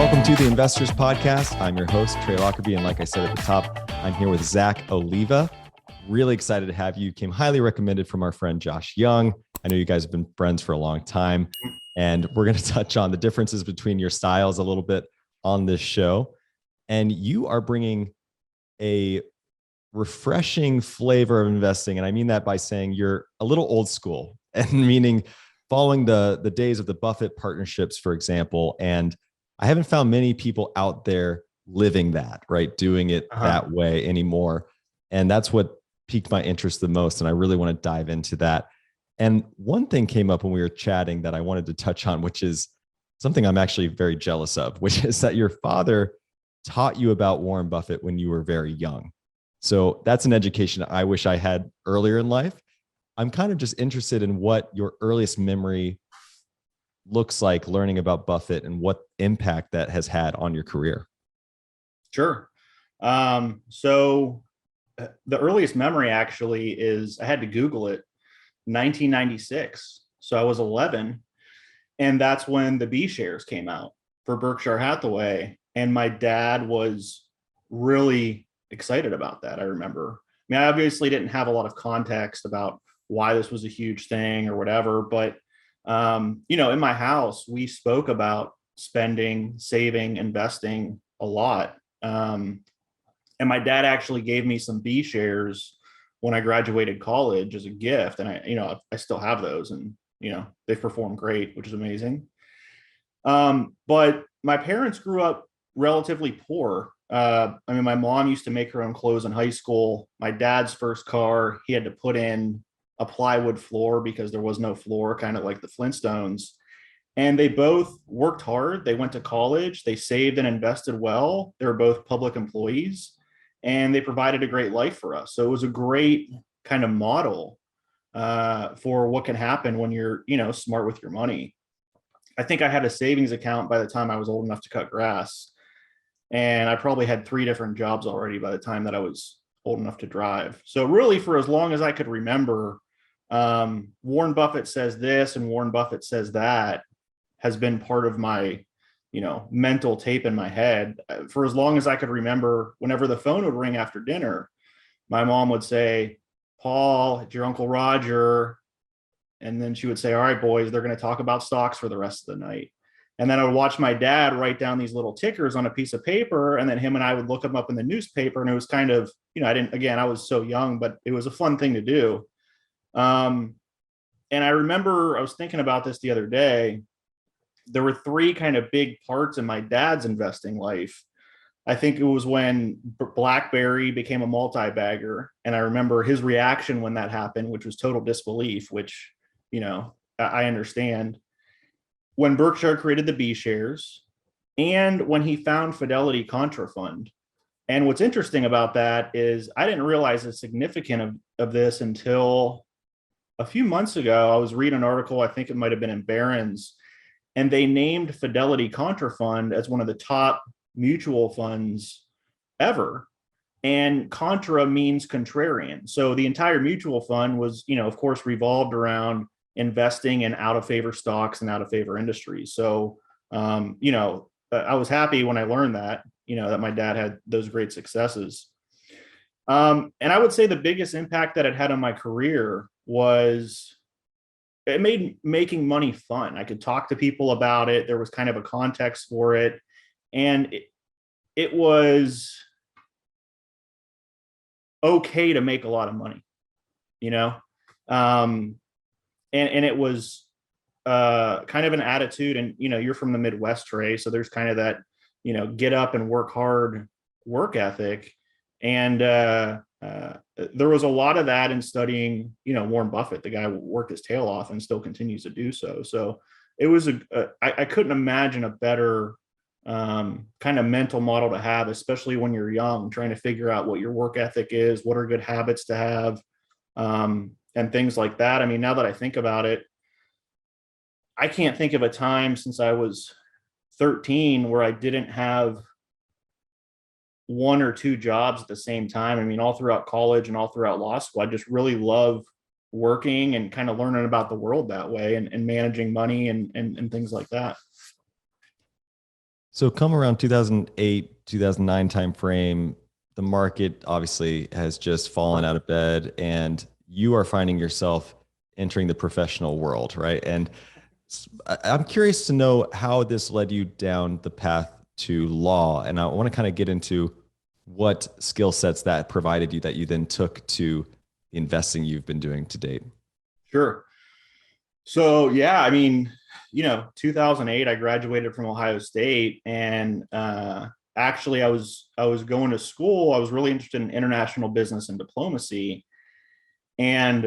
Welcome to the Investors Podcast. I'm your host, Trey Lockerbie, and like I said at the top, I'm here with Zack Oliva. Really excited to have you. Came highly recommended from our friend Josh Young. I know you guys have been friends for a long time, and we're going to touch on the differences between your styles a little bit on this show. And you are bringing a refreshing flavor of investing, and I mean that by saying you're a little old school, and meaning following the days of the Buffett partnerships, for example. And I haven't found many people out there living that, right? Doing it that way anymore. And that's what piqued my interest the most. And I really want to dive into that. And one thing came up when we were chatting that I wanted to touch on, which is something I'm actually very jealous of, which is that your father taught you about Warren Buffett when you were very young. So that's an education I wish I had earlier in life. I'm kind of just interested in what your earliest memory looks like learning about Buffett and what impact that has had on your career. Sure. So the earliest memory actually is, I had to Google it, 1996. So I was 11, and that's when the B shares came out for Berkshire Hathaway. And my dad was really excited about that. I remember. I mean, I obviously didn't have a lot of context about why this was a huge thing or whatever, but in my house, we spoke about spending, saving, investing a lot. And my dad actually gave me some B shares when I graduated college as a gift. And I still have those, and, they've performed great, which is amazing. But my parents grew up relatively poor. My mom used to make her own clothes in high school. My dad's first car, he had to put in a plywood floor because there was no floor, kind of like the Flintstones. And they both worked hard. They went to college. They saved and invested well. They were both public employees, and they provided a great life for us. So it was a great kind of model for what can happen when you're, smart with your money. I think I had a savings account by the time I was old enough to cut grass. And I probably had 3 different jobs already by the time that I was old enough to drive. So really, for as long as I could remember, Warren Buffett says this and Warren Buffett says that has been part of my, mental tape in my head. For as long as I could remember, whenever the phone would ring after dinner, my mom would say, "Paul, it's your Uncle Roger." And then she would say, "All right, boys, they're going to talk about stocks for the rest of the night." And then I would watch my dad write down these little tickers on a piece of paper, and then him and I would look them up in the newspaper. And it was kind of, I was so young, but it was a fun thing to do. And I remember I was thinking about this the other day. There were 3 kind of big parts in my dad's investing life. I think it was when BlackBerry became a multi-bagger. And I remember his reaction when that happened, which was total disbelief, which, I understand. When Berkshire created the B shares, and when he found Fidelity Contra Fund. And what's interesting about that is I didn't realize the significance of this until a few months ago. I was reading an article, I think it might have been in Barron's, and they named Fidelity Contra Fund as one of the top mutual funds ever. And contra means contrarian. So the entire mutual fund was, of course, revolved around investing in out of favor stocks and out of favor industries. So, I was happy when I learned that, that my dad had those great successes. And I would say the biggest impact that it had on my career was it made making money fun. I could talk to people about it. There was kind of a context for it. And it was okay to make a lot of money, and it was kind of an attitude. And, you're from the Midwest, Trey. So there's kind of that, get up and work hard work ethic. And there was a lot of that in studying, Warren Buffett. The guy worked his tail off and still continues to do so. So it was I couldn't imagine a better kind of mental model to have, especially when you're young, trying to figure out what your work ethic is, what are good habits to have, and things like that. I mean, now that I think about it, I can't think of a time since I was 13 where I didn't have 1 or 2 jobs at the same time. I mean, all throughout college and all throughout law school, I just really love working and kind of learning about the world that way, and managing money and things like that. So come around 2008, 2009 timeframe, the market obviously has just fallen out of bed and you are finding yourself entering the professional world, right? And I'm curious to know how this led you down the path to law. And I want to kind of get into what skill sets that provided you that you then took to the investing you've been doing to date. Sure. So yeah, I mean, 2008, I graduated from Ohio State, and actually, I was going to school. I was really interested in international business and diplomacy, and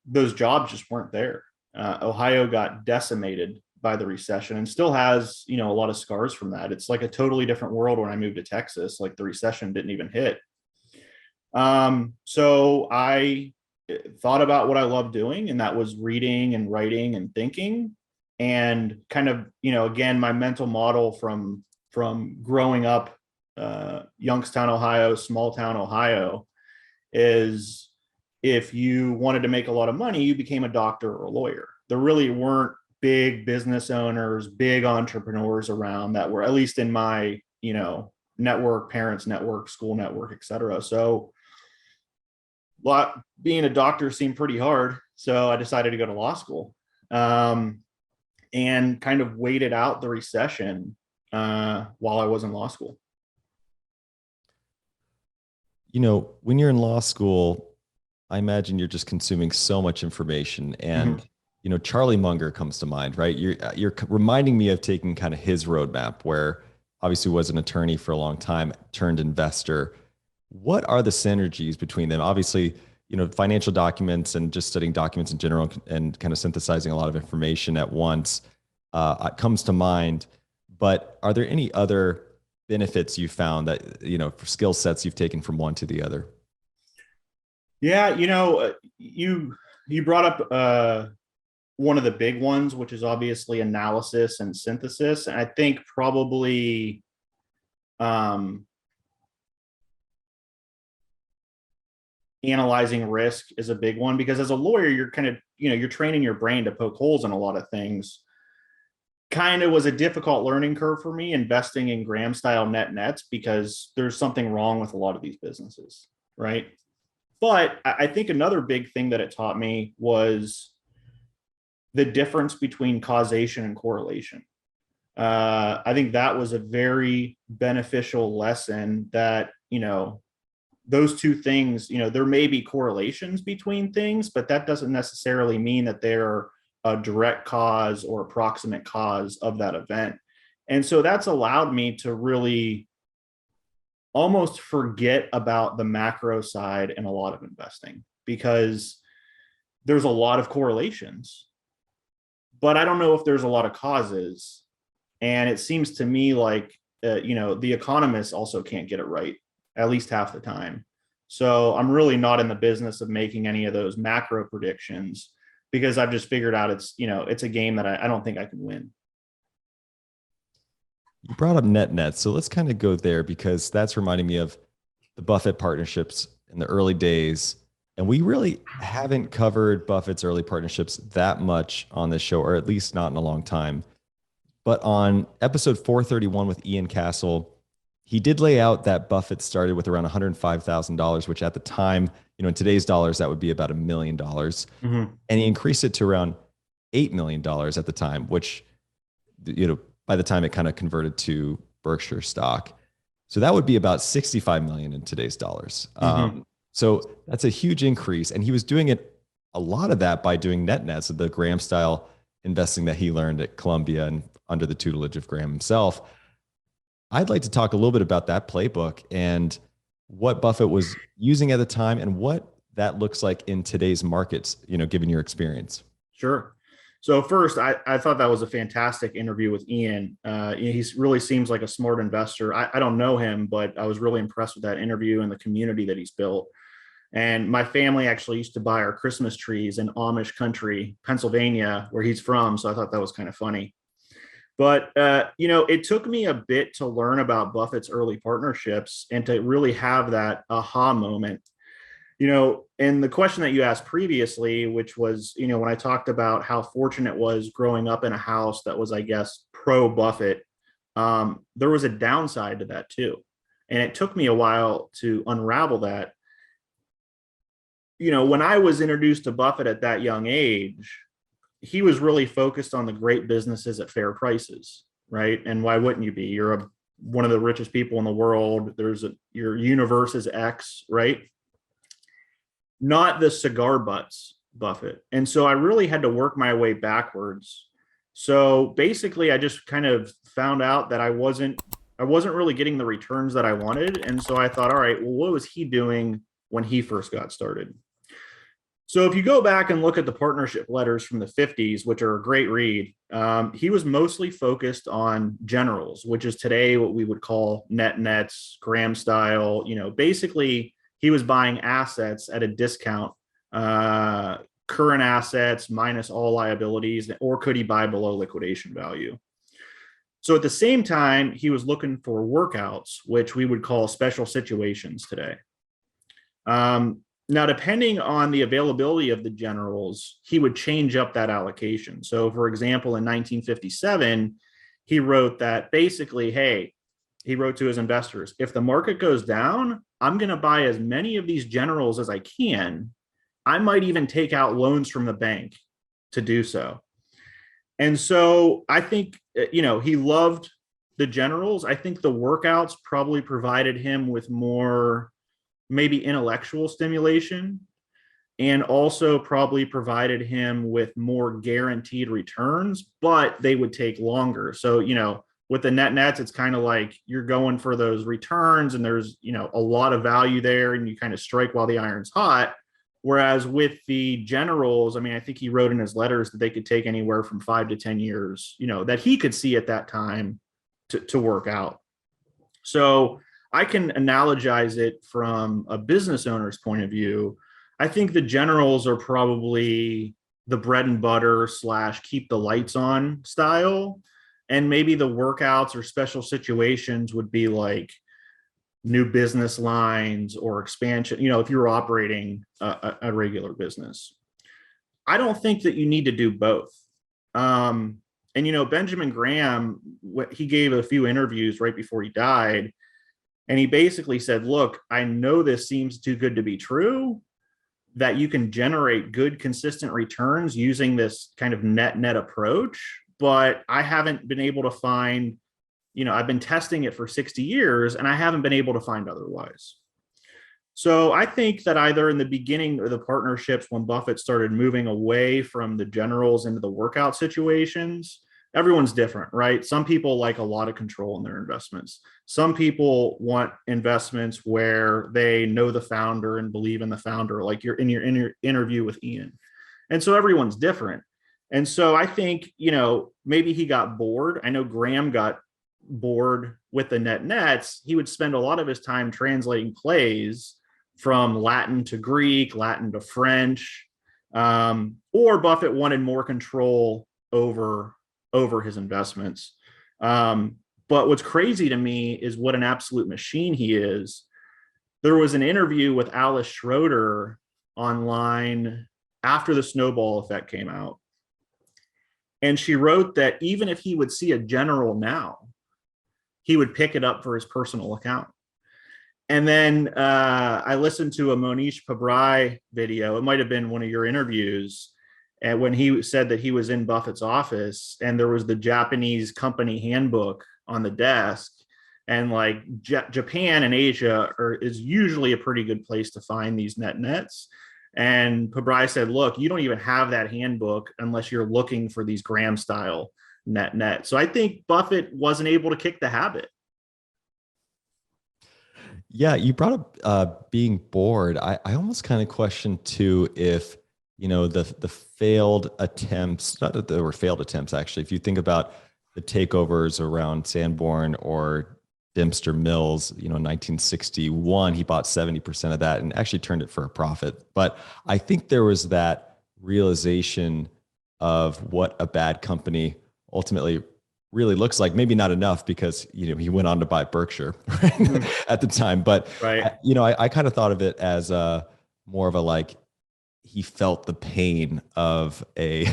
those jobs just weren't there. Ohio got decimated by the recession, and still has a lot of scars from that. It's like a totally different world when I moved to Texas. Like the recession didn't even hit. So I thought about what I love doing, and that was reading and writing and thinking, and kind of, again, my mental model from growing up, Youngstown, Ohio, small town Ohio, is if you wanted to make a lot of money, you became a doctor or a lawyer. There really weren't big business owners, big entrepreneurs around that were, at least in my, network, parents network, school network, et cetera. So being a doctor seemed pretty hard. So I decided to go to law school, and kind of waited out the recession while I was in law school. When you're in law school, I imagine you're just consuming so much information. And, Mhm. Charlie Munger comes to mind, right? You're reminding me of taking kind of his roadmap where obviously was an attorney for a long time, turned investor. What are the synergies between them? Obviously, financial documents and just studying documents in general and kind of synthesizing a lot of information at once comes to mind. But are there any other benefits you found that, for skill sets you've taken from one to the other? Yeah, you brought up one of the big ones, which is obviously analysis and synthesis. And I think probably um, analyzing risk is a big one, because as a lawyer, you're kind of, you're training your brain to poke holes in a lot of things. Kind of was a difficult learning curve for me investing in Graham style net nets, because there's something wrong with a lot of these businesses, right? But I think another big thing that it taught me was the difference between causation and correlation. I think that was a very beneficial lesson, that, those two things, there may be correlations between things, but that doesn't necessarily mean that they're a direct cause or approximate cause of that event. And so that's allowed me to really almost forget about the macro side in a lot of investing, because there's a lot of correlations, but I don't know if there's a lot of causes. And it seems to me like, the economists also can't get it right, at least half the time. So I'm really not in the business of making any of those macro predictions, because I've just figured out it's a game that I don't think I can win. You brought up net nets. So let's kind of go there because that's reminding me of the Buffett partnerships in the early days. And we really haven't covered Buffett's early partnerships that much on this show, or at least not in a long time. But on episode 431 with Ian Castle, he did lay out that Buffett started with around $105,000, which at the time, in today's dollars, that would be about $1 million. Mm-hmm. And he increased it to around $8 million at the time, which, by the time it kind of converted to Berkshire stock. So that would be about 65 million in today's dollars. Mm-hmm. So that's a huge increase. And he was doing it, a lot of that by doing net nets, the Graham style investing that he learned at Columbia and under the tutelage of Graham himself. I'd like to talk a little bit about that playbook and what Buffett was using at the time and what that looks like in today's markets, given your experience. Sure. So first, I thought that was a fantastic interview with Ian. He really seems like a smart investor. I don't know him, but I was really impressed with that interview and the community that he's built. And my family actually used to buy our Christmas trees in Amish country, Pennsylvania, where he's from. So I thought that was kind of funny. But, it took me a bit to learn about Buffett's early partnerships and to really have that aha moment. And the question that you asked previously, which was, when I talked about how fortunate it was growing up in a house that was, I guess, pro Buffett, there was a downside to that too. And it took me a while to unravel that. When I was introduced to Buffett at that young age, he was really focused on the great businesses at fair prices, right? And why wouldn't you be? You're one of the richest people in the world. Your universe is X, right? Not the cigar butts Buffett. And so I really had to work my way backwards. So basically, I just kind of found out that I wasn't really getting the returns that I wanted. And so I thought, all right, well, what was he doing when he first got started? So if you go back and look at the partnership letters from the 50s, which are a great read, he was mostly focused on generals, which is today what we would call net nets, Graham style. Basically, he was buying assets at a discount, current assets minus all liabilities, or could he buy below liquidation value? So at the same time, he was looking for workouts, which we would call special situations today. Now, depending on the availability of the generals, he would change up that allocation. So, for example, in 1957, he wrote that basically, hey, he wrote to his investors, if the market goes down, I'm going to buy as many of these generals as I can. I might even take out loans from the bank to do so. And so I think, he loved the generals. I think the workouts probably provided him with more maybe intellectual stimulation, and also probably provided him with more guaranteed returns, but they would take longer. So, with the net nets, it's kind of like you're going for those returns and there's, a lot of value there and you kind of strike while the iron's hot. Whereas with the generals, I think he wrote in his letters that they could take anywhere from 5 to 10 years, that he could see at that time to work out. So I can analogize it from a business owner's point of view. I think the generals are probably the bread and butter / keep the lights on style. And maybe the workouts or special situations would be like new business lines or expansion, if you were operating a regular business. I don't think that you need to do both. And Benjamin Graham, he gave a few interviews right before he died. And he basically said, look, I know this seems too good to be true, that you can generate good, consistent returns using this kind of net approach, but I haven't been able to find, I've been testing it for 60 years and I haven't been able to find otherwise. So I think that either in the beginning of the partnerships, when Buffett started moving away from the generals into the workout situations, everyone's different, right? Some people like a lot of control in their investments. Some people want investments where they know the founder and believe in the founder, like you're in your interview with Ian. And so everyone's different. And so I think, maybe he got bored. I know Graham got bored with the net nets. He would spend a lot of his time translating plays from Latin to Greek, Latin to French, or Buffett wanted more control over his investments. But what's crazy to me is what an absolute machine he is. There was an interview with Alice Schroeder online after the snowball effect came out. And she wrote that even if he would see a general now, he would pick it up for his personal account. And then I listened to a Monish Pabrai video. It might have been one of your interviews. And when he said that he was in Buffett's office and there was the Japanese company handbook on the desk, and like Japan and Asia is usually a pretty good place to find these net nets. And Pabrai said, look, you don't even have that handbook unless you're looking for these Graham style net. So I think Buffett wasn't able to kick the habit. Yeah, you brought up being bored. I almost kind of question too if, the failed attempts, not that there were failed attempts, actually. If you think about the takeovers around Sanborn or Dempster Mills, 1961, he bought 70% of that and actually turned it for a profit. But I think there was that realization of what a bad company ultimately really looks like. Maybe not enough because, he went on to buy Berkshire right? At the time. But, right. I kind of thought of it as more of a, like, he felt the pain of a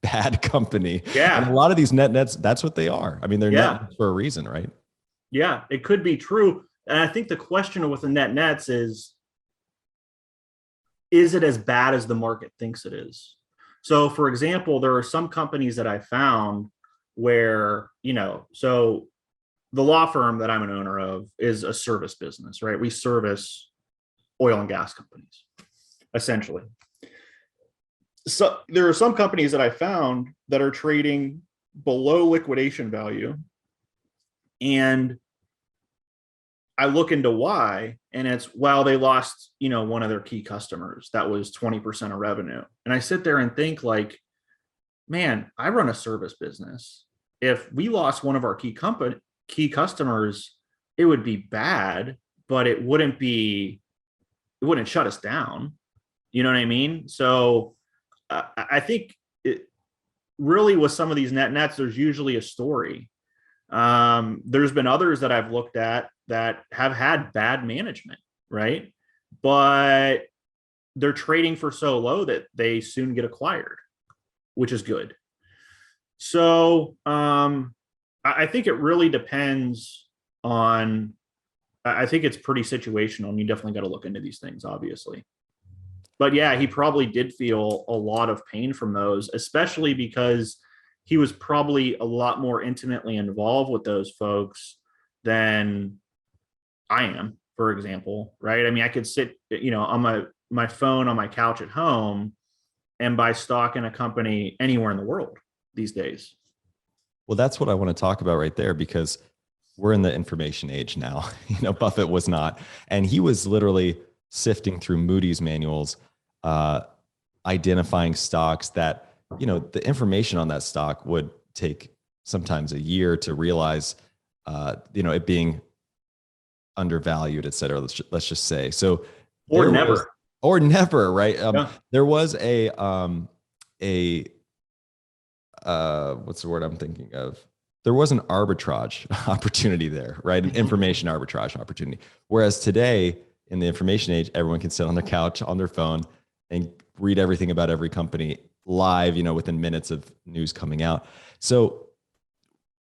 bad company. Yeah. And a lot of these net nets, that's what they are. I mean, they're Yeah. net nets for a reason, right? Yeah, it could be true. And I think the question with the net nets is it as bad as the market thinks it is? So, for example, there are some companies that I found where, so the law firm that I'm an owner of is a service business, right? We service oil and gas companies, essentially. So there are some companies that I found that are trading below liquidation value. And I look into why, and it's, well, they lost, one of their key customers. That was 20% of revenue. And I sit there and think like, man, I run a service business. If we lost one of our key customers, it would be bad, but it wouldn't shut us down. You know what I mean? So I think it really, with some of these net nets, there's usually a story. There's been others that I've looked at that have had bad management, right? But they're trading for so low that they soon get acquired, which is good. So I think it really depends on, I think it's pretty situational, and you definitely got to look into these things, obviously. But yeah, he probably did feel a lot of pain from those, especially because he was probably a lot more intimately involved with those folks than I am, for example, right? I mean, I could sit, on my phone on my couch at home and buy stock in a company anywhere in the world these days. Well, that's what I want to talk about right there, because we're in the information age now. Buffett was not, and he was literally sifting through Moody's manuals, identifying stocks that, the information on that stock would take sometimes a year to realize, it being undervalued, et cetera. Let's just say. So, or never, right? Yeah. There was what's the word I'm thinking of? There was an arbitrage opportunity there, right? An information arbitrage opportunity. Whereas today, in the information age, everyone can sit on their couch, on their phone, and read everything about every company live, within minutes of news coming out. So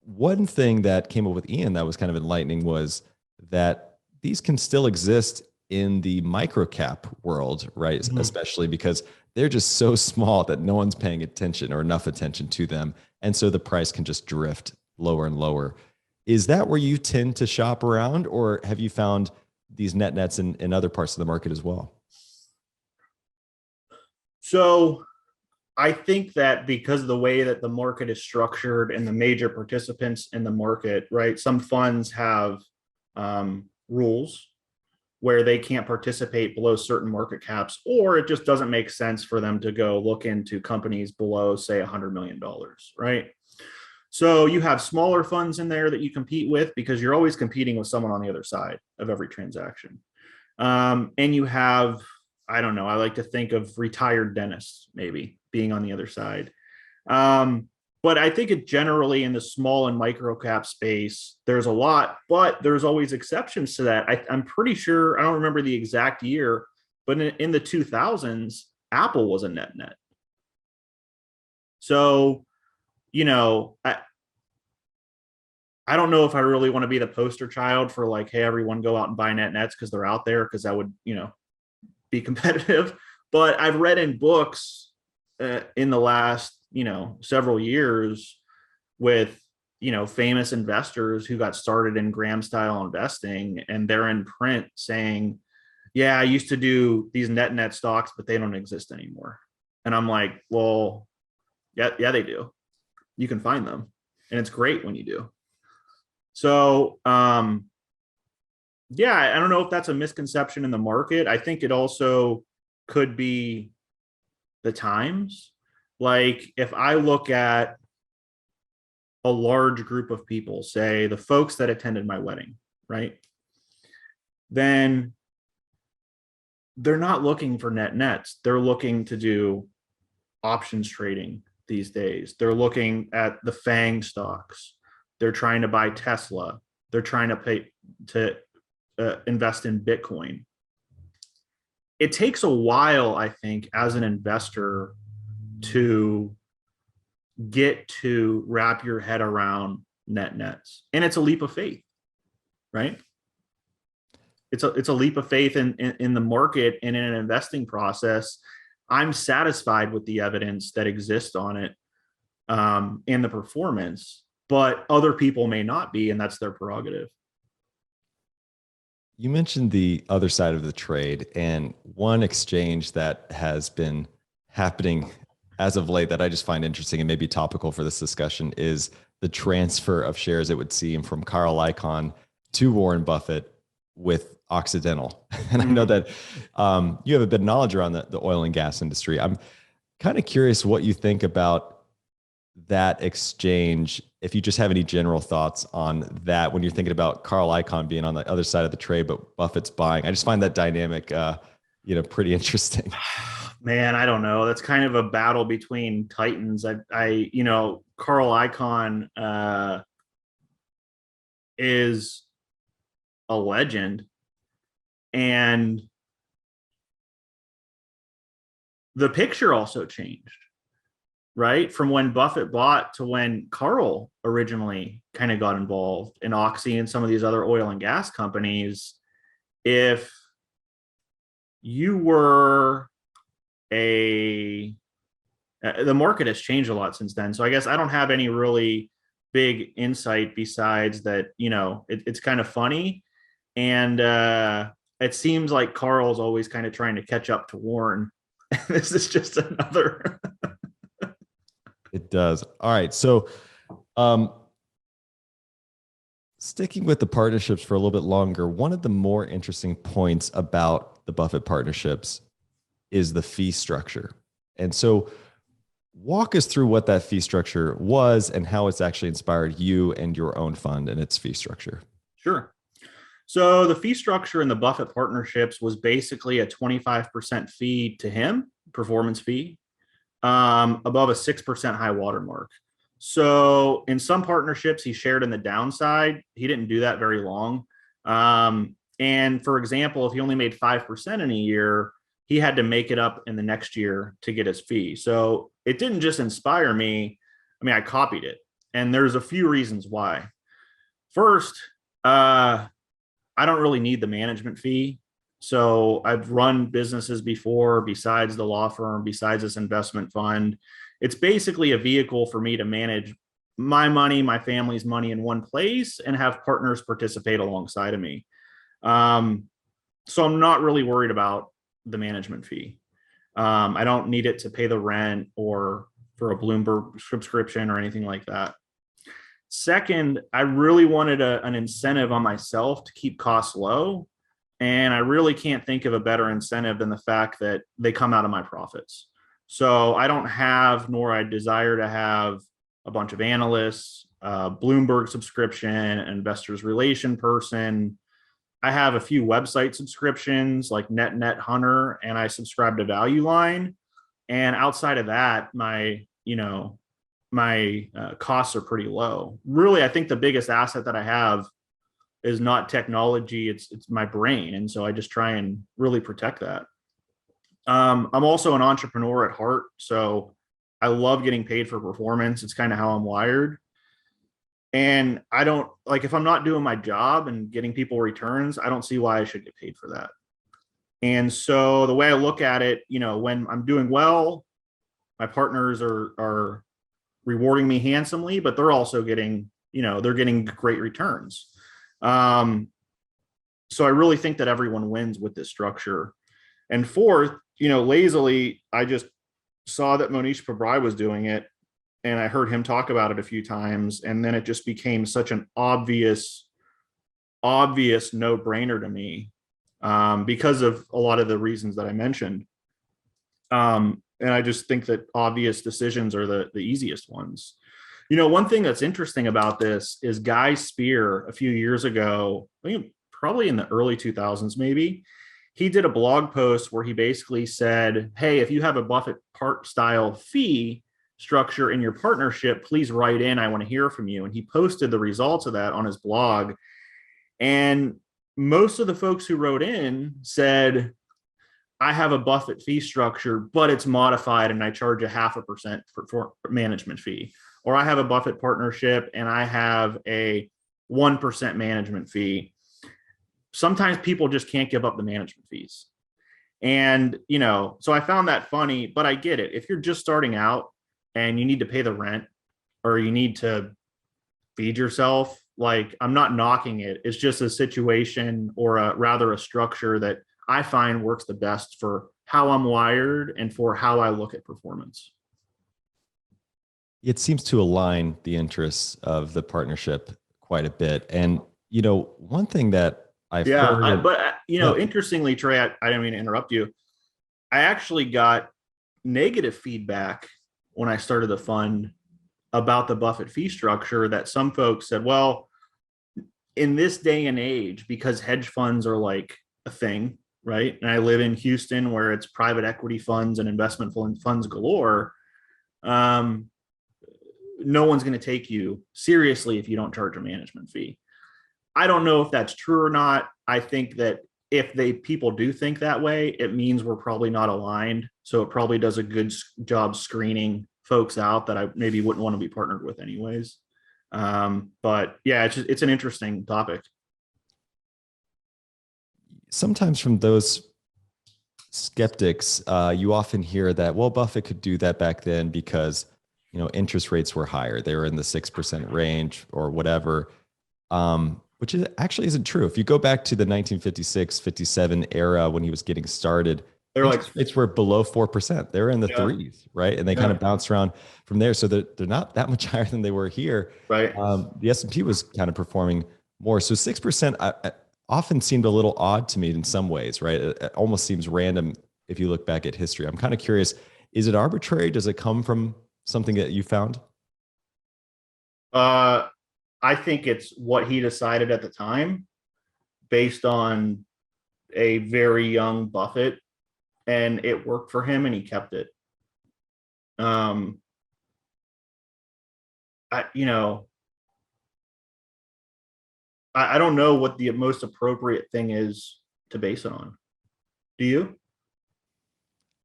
one thing that came up with Ian that was kind of enlightening was that these can still exist in the microcap world, right? Mm-hmm. Especially because they're just so small that no one's paying attention or enough attention to them. And so the price can just drift lower and lower. Is that where you tend to shop around, or have you found these net nets in other parts of the market as well? So I think that because of the way that the market is structured and the major participants in the market, right? Some funds have rules where they can't participate below certain market caps, or it just doesn't make sense for them to go look into companies below, say, $100 million, right? So you have smaller funds in there that you compete with, because you're always competing with someone on the other side of every transaction. And you have, I don't know, I like to think of retired dentists maybe being on the other side. But I think it generally, in the small and micro cap space, there's a lot, but there's always exceptions to that. I'm pretty sure, I don't remember the exact year, but in the 2000s, Apple was a net. So, I don't know if I really want to be the poster child for like, hey, everyone go out and buy net nets because they're out there, because that would, be competitive. But I've read in books in the last, several years with, famous investors who got started in Graham style investing, and they're in print saying, yeah, I used to do these net stocks, but they don't exist anymore. And I'm like, well, yeah, they do. You can find them, and it's great when you do. So, yeah, I don't know if that's a misconception in the market. I think it also could be the times. Like, if I look at a large group of people, say the folks that attended my wedding, right? Then they're not looking for net nets. They're looking to do options trading these days. They're looking at the FANG stocks. They're trying to buy Tesla. They're trying to invest in Bitcoin. It takes a while, I think, as an investor to get to wrap your head around net nets. And it's a leap of faith, right? It's a leap of faith in the market and in an investing process. I'm satisfied with the evidence that exists on it, and the performance, but other people may not be, and that's their prerogative. You mentioned the other side of the trade, and one exchange that has been happening as of late that I just find interesting and maybe topical for this discussion is the transfer of shares, it would seem, from Carl Icahn to Warren Buffett with Occidental. And I know that you have a bit of knowledge around the oil and gas industry. I'm kind of curious what you think about that exchange. If you just have any general thoughts on that when you're thinking about Carl Icahn being on the other side of the trade, but Buffett's buying. I just find that dynamic, pretty interesting. Man, I don't know. That's kind of a battle between titans. Carl Icahn is a legend, and the picture also changed, right? From when Buffett bought to when Carl originally kind of got involved in Oxy and some of these other oil and gas companies. If you were the market has changed a lot since then. So I guess I don't have any really big insight besides that, it's kind of funny. And it seems like Carl's always kind of trying to catch up to Warren. This is just another. It does. All right. So sticking with the partnerships for a little bit longer, one of the more interesting points about the Buffett partnerships is the fee structure. And so walk us through what that fee structure was and how it's actually inspired you and your own fund and its fee structure. Sure. So the fee structure in the Buffett partnerships was basically a 25% fee to him, performance fee, above a 6% high water mark. So in some partnerships, he shared in the downside. He didn't do that very long. And for example, if he only made 5% in a year, he had to make it up in the next year to get his fee. So it didn't just inspire me. I mean, I copied it. And there's a few reasons why. First, I don't really need the management fee. So I've run businesses before, besides the law firm, besides this investment fund. It's basically a vehicle for me to manage my money, my family's money in one place, and have partners participate alongside of me. So I'm not really worried about the management fee. I don't need it to pay the rent or for a Bloomberg subscription or anything like that. Second, I really wanted an incentive on myself to keep costs low. And I really can't think of a better incentive than the fact that they come out of my profits. So I don't have, nor I desire to have, a bunch of analysts, Bloomberg subscription, investors relation person. I have a few website subscriptions like Net Hunter, and I subscribe to Value Line. And outside of that, my costs are pretty low. Really, I think the biggest asset that I have is not technology, it's my brain. And so I just try and really protect that. I'm also an entrepreneur at heart. So I love getting paid for performance. It's kind of how I'm wired. And I don't if I'm not doing my job and getting people returns, I don't see why I should get paid for that. And so the way I look at it, when I'm doing well, my partners are rewarding me handsomely, but they're also getting, they're getting great returns. So I really think that everyone wins with this structure. And fourth, lazily, I just saw that Monish Pabrai was doing it, and I heard him talk about it a few times, and then it just became such an obvious no-brainer to me, because of a lot of the reasons that I mentioned. And I just think that obvious decisions are the easiest ones. One thing that's interesting about this is Guy Spear a few years ago, I think probably in the early 2000s, maybe, he did a blog post where he basically said, hey, if you have a Buffett part style fee structure in your partnership, please write in. I want to hear from you. And he posted the results of that on his blog. And most of the folks who wrote in said, I have a Buffett fee structure, but it's modified and I charge a 0.5% for management fee. Or I have a Buffett partnership and I have a 1% management fee. Sometimes people just can't give up the management fees. And, so I found that funny, but I get it. If you're just starting out and you need to pay the rent or you need to feed yourself, like, I'm not knocking it. It's just a situation, or rather a structure that I find works the best for how I'm wired and for how I look at performance. It seems to align the interests of the partnership quite a bit. And, one thing that I've heard. Interestingly, Trey, I didn't mean to interrupt you. I actually got negative feedback when I started the fund about the Buffett fee structure, that some folks said, well, in this day and age, because hedge funds are like a thing, right? And I live in Houston where it's private equity funds and investment funds galore. No one's going to take you seriously if you don't charge a management fee. I don't know if that's true or not. I think that if people do think that way, it means we're probably not aligned. So it probably does a good job screening folks out that I maybe wouldn't want to be partnered with anyways. But yeah, it's an interesting topic. Sometimes from those skeptics, you often hear that, well, Buffett could do that back then because, interest rates were higher. They were in the 6% range or whatever. Which actually isn't true. If you go back to the 1956, 57 era when he was getting started, rates were below 4%. They were in the threes, right? And they kind of bounced around from there. So they're not that much higher than they were here. Right. The S&P was kind of performing more. So 6% often seemed a little odd to me in some ways, right? It almost seems random if you look back at history. I'm kind of curious, is it arbitrary? Does it come from something that you found? I think it's what he decided at the time based on a very young Buffett, and it worked for him and he kept it. I don't know what the most appropriate thing is to base it on. Do you?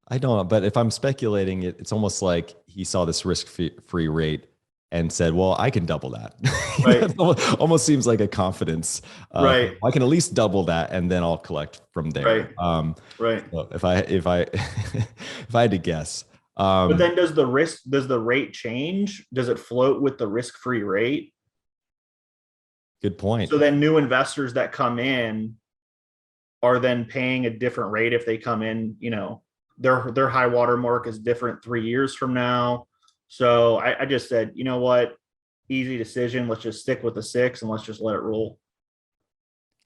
I don't, but if I'm speculating, it's almost like he saw this risk-free rate and said, well, I can double that. Right. Almost seems like a confidence. Right. I can at least double that and then I'll collect from there. Right. Right. So if I if I had to guess. But then does the rate change? Does it float with the risk-free rate? Good point. So then new investors that come in are then paying a different rate if they come in, their high water mark is different 3 years from now. So I just said, you know what, easy decision. Let's just stick with the 6 and let's just let it roll.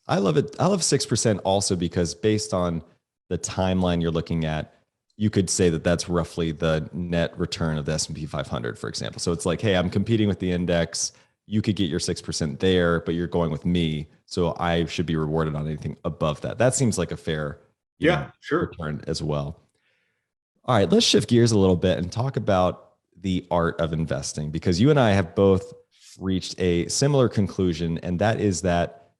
I love it. I love 6% also because based on the timeline you're looking at, you could say that that's roughly the net return of the S&P 500, for example. So it's like, hey, I'm competing with the index. You could get your 6% there, but you're going with me. So I should be rewarded on anything above that. That seems like a fair return as well. All right, let's shift gears a little bit and talk about the art of investing, because you and I have both reached a similar conclusion, and that is that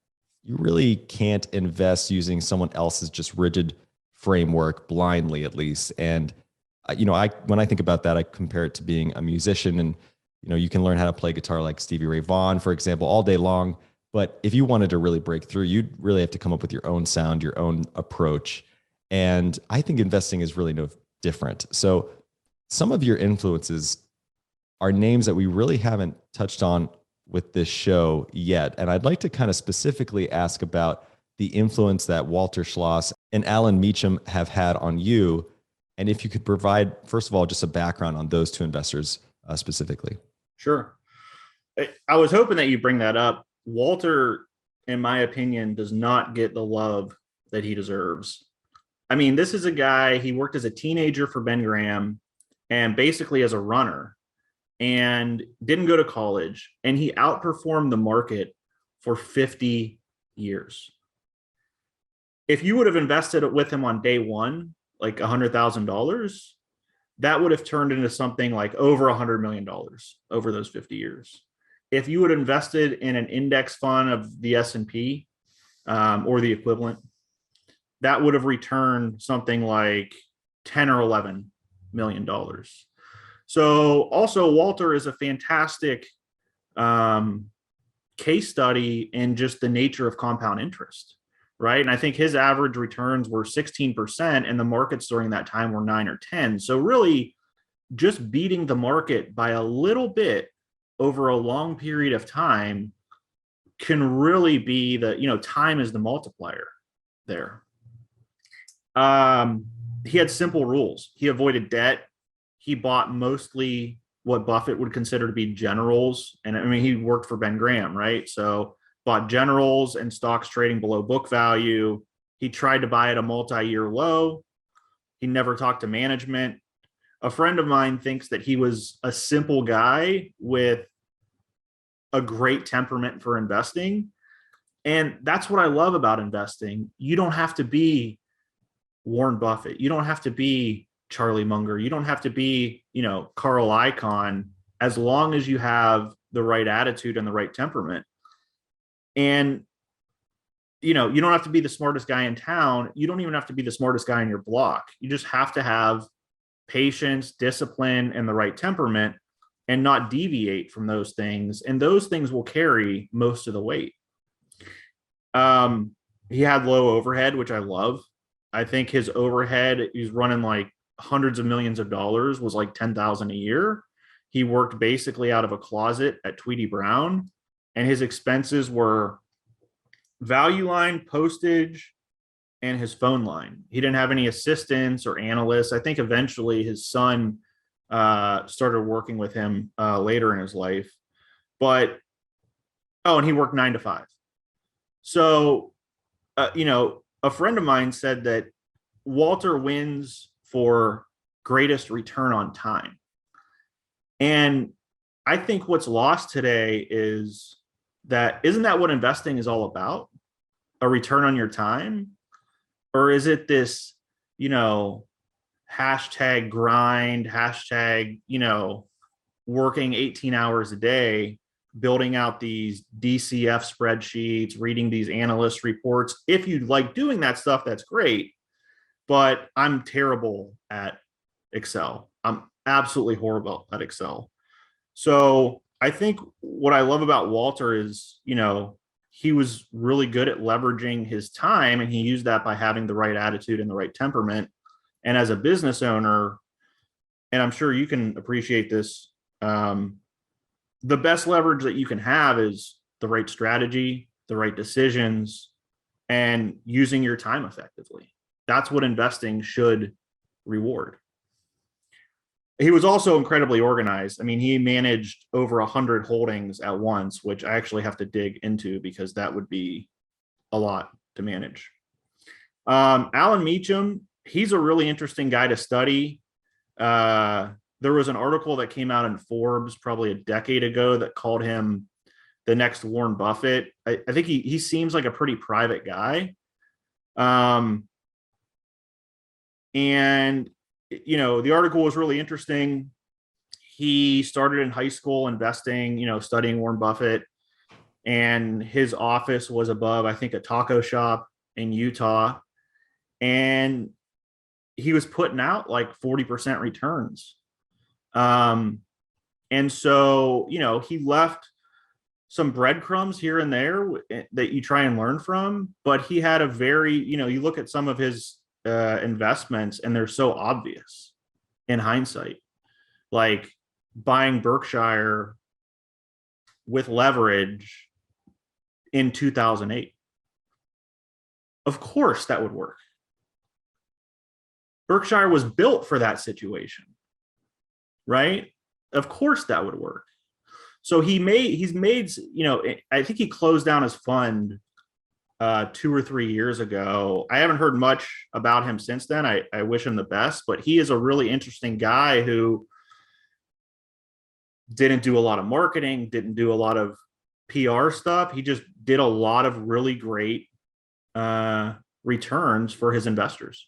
you really can't invest using someone else's just rigid framework blindly, at least. And when I think about that, I compare it to being a musician, and you can learn how to play guitar like Stevie Ray Vaughan, for example, all day long. But if you wanted to really break through, you'd really have to come up with your own sound, your own approach. And I think investing is really no different. So some of your influences are names that we really haven't touched on with this show yet. And I'd like to kind of specifically ask about the influence that Walter Schloss and Allan Mecham have had on you. And if you could provide, first of all, just a background on those two investors specifically. Sure. I was hoping that you bring that up. Walter, in my opinion, does not get the love that he deserves. I mean, this is a guy, he worked as a teenager for Ben Graham and basically as a runner, and didn't go to college, and he outperformed the market for 50 years. If you would have invested with him on day one, like $100,000, that would have turned into something like over $100 million over those 50 years. If you would have invested in an index fund of the S&P or the equivalent, that would have returned something like 10 or 11 million dollars. So also Walter is a fantastic case study in just the nature of compound interest, right? And I think his average returns were 16%, and the markets during that time were 9 or 10. So really just beating the market by a little bit over a long period of time can really be time is the multiplier there. He had simple rules. He avoided debt. He bought mostly what Buffett would consider to be generals. And I mean, he worked for Ben Graham, right? So bought generals and stocks trading below book value. He tried to buy at a multi-year low. He never talked to management. A friend of mine thinks that he was a simple guy with a great temperament for investing. And that's what I love about investing. You don't have to be Warren Buffett. You don't have to be Charlie Munger. You don't have to be, Carl Icahn, as long as you have the right attitude and the right temperament. And, you don't have to be the smartest guy in town. You don't even have to be the smartest guy in your block. You just have to have patience, discipline, and the right temperament, and not deviate from those things. And those things will carry most of the weight. He had low overhead, which I love. I think his overhead, he's running like hundreds of millions of dollars, was like $10,000 a year. He worked basically out of a closet at Tweedy Brown, and his expenses were value line, postage, and his phone line. He didn't have any assistants or analysts. I think eventually his son started working with him later in his life. And he worked 9 to 5. So, a friend of mine said that Walter wins for greatest return on time. And I think what's lost today is that, isn't that what investing is all about? A return on your time? Or is it this, hashtag grind, hashtag, working 18 hours a day, building out these DCF spreadsheets, reading these analyst reports? If you like doing that stuff, that's great. But I'm terrible at Excel. I'm absolutely horrible at Excel. So I think what I love about Walter is, he was really good at leveraging his time, and he used that by having the right attitude and the right temperament. And as a business owner, and I'm sure you can appreciate this, the best leverage that you can have is the right strategy, the right decisions, and using your time effectively. That's what investing should reward. He was also incredibly organized. I mean, he managed over 100 holdings at once, which I actually have to dig into because that would be a lot to manage. Allan Mecham, he's a really interesting guy to study. There was an article that came out in Forbes probably a decade ago that called him the next Warren Buffett. I think he seems like a pretty private guy. And the article was really interesting. He started in high school investing, studying Warren Buffett, and his office was above, I think, a taco shop in Utah. And he was putting out like 40% returns. And so, he left some breadcrumbs here and there that you try and learn from, but he had a very, you look at some of his investments and they're so obvious in hindsight, like buying Berkshire with leverage in 2008. Of course that would work. Berkshire was built for that situation, right? Of course that would work. So he's made, I think he closed down his fund 2 or 3 years ago. I haven't heard much about him since then. I wish him the best, but he is a really interesting guy who didn't do a lot of marketing, didn't do a lot of PR stuff. He just did a lot of really great returns for his investors.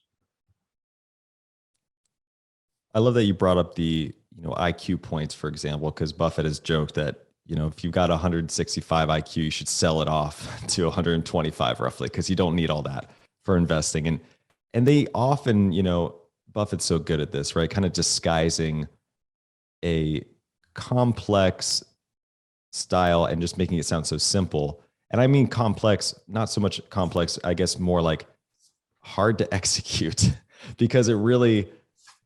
I love that you brought up the IQ points, for example, because Buffett has joked that if you've got 165 IQ, you should sell it off to 125 roughly, because you don't need all that. for investing. And they often, Buffett's so good at this, right? Kind of disguising a complex style and just making it sound so simple. And I mean complex, not so much complex, I guess more like hard to execute because it really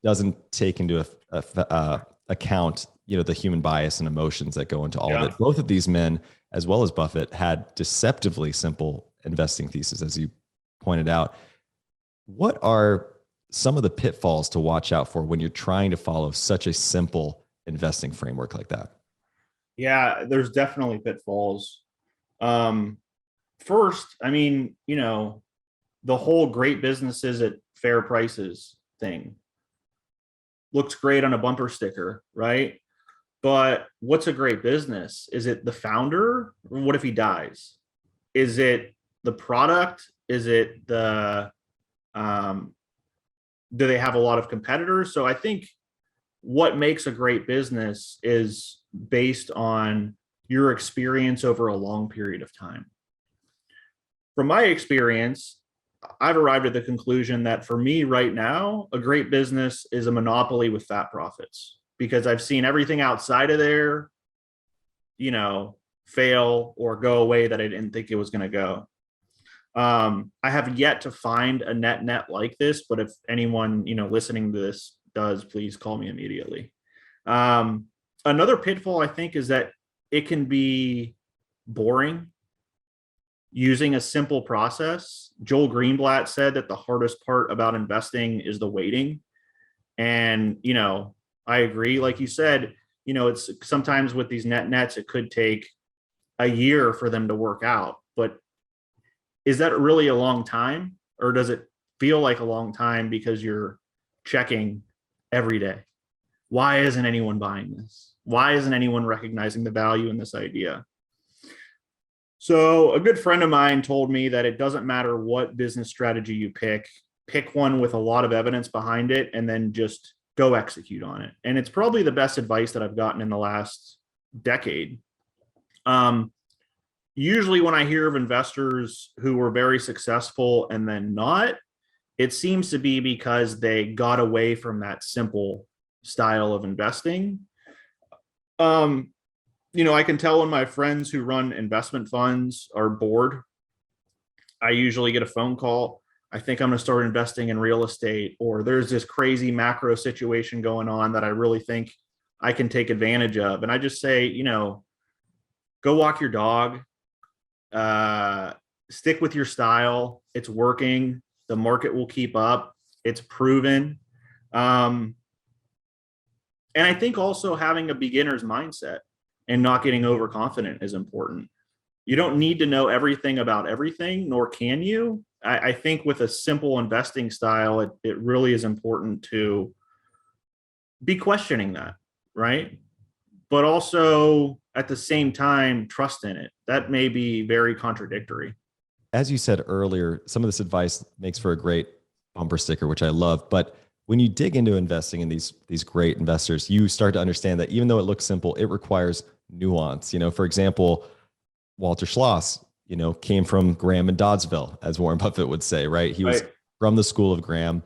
doesn't take into account, the human bias and emotions that go into all of it. Both of these men, as well as Buffett, had deceptively simple investing theses, as you pointed out. What are some of the pitfalls to watch out for when you're trying to follow such a simple investing framework like that? Yeah, there's definitely pitfalls. First, I mean, the whole great businesses at fair prices thing looks great on a bumper sticker, right? But what's a great business? Is it the founder? What if he dies? Is it the product? Is it the do they have a lot of competitors? So I think what makes a great business is based on your experience over a long period of time. From my experience, I've arrived at the conclusion that for me right now, a great business is a monopoly with fat profits, because I've seen everything outside of there, fail or go away that I didn't think it was going to go. I have yet to find a net like this, but if anyone, listening to this does, please call me immediately. Another pitfall, I think, is that it can be boring using a simple process. Joel Greenblatt said that the hardest part about investing is the waiting. And, I agree. Like you said, it's sometimes with these nets, it could take a year for them to work out. But is that really a long time? Or does it feel like a long time because you're checking every day? Why isn't anyone buying this? Why isn't anyone recognizing the value in this idea? So a good friend of mine told me that it doesn't matter what business strategy you pick one with a lot of evidence behind it, and then just go execute on it. And it's probably the best advice that I've gotten in the last decade. Usually when I hear of investors who were very successful and then not, it seems to be because they got away from that simple style of investing. I can tell when my friends who run investment funds are bored. I usually get a phone call. I think I'm going to start investing in real estate, or there's this crazy macro situation going on that I really think I can take advantage of. And I just say, go walk your dog, stick with your style. It's working. The market will keep up. It's proven. And I think also having a beginner's mindset and not getting overconfident is important. You don't need to know everything about everything, nor can you. I think with a simple investing style, it really is important to be questioning that, right? But also at the same time, trust in it. That may be very contradictory. As you said earlier, some of this advice makes for a great bumper sticker, which I love. But when you dig into investing in these great investors, you start to understand that even though it looks simple, it requires nuance. For example, Walter Schloss, came from Graham and Doddsville, as Warren Buffett would say, right? He was from the school of Graham.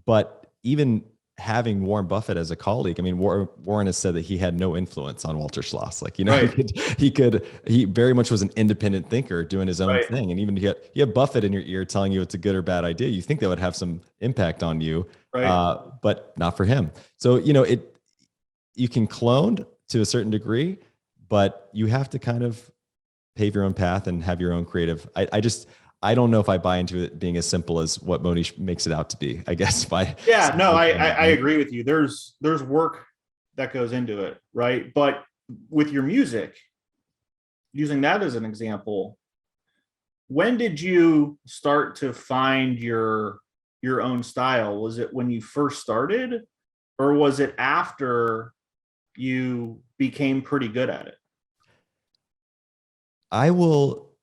But even having Warren Buffett as a colleague, I mean, Warren has said that he had no influence on Walter Schloss. Like, he very much was an independent thinker doing his own thing. And even you have Buffett in your ear telling you it's a good or bad idea. You think that would have some impact on you, but not for him. So, you can clone to a certain degree, but you have to kind of pave your own path and have your own creative. I don't know if I buy into it being as simple as what Monish makes it out to be, I guess. I agree with you. There's work that goes into it, right? But with your music, using that as an example, when did you start to find your own style? Was it when you first started, or was it after you became pretty good at it? I will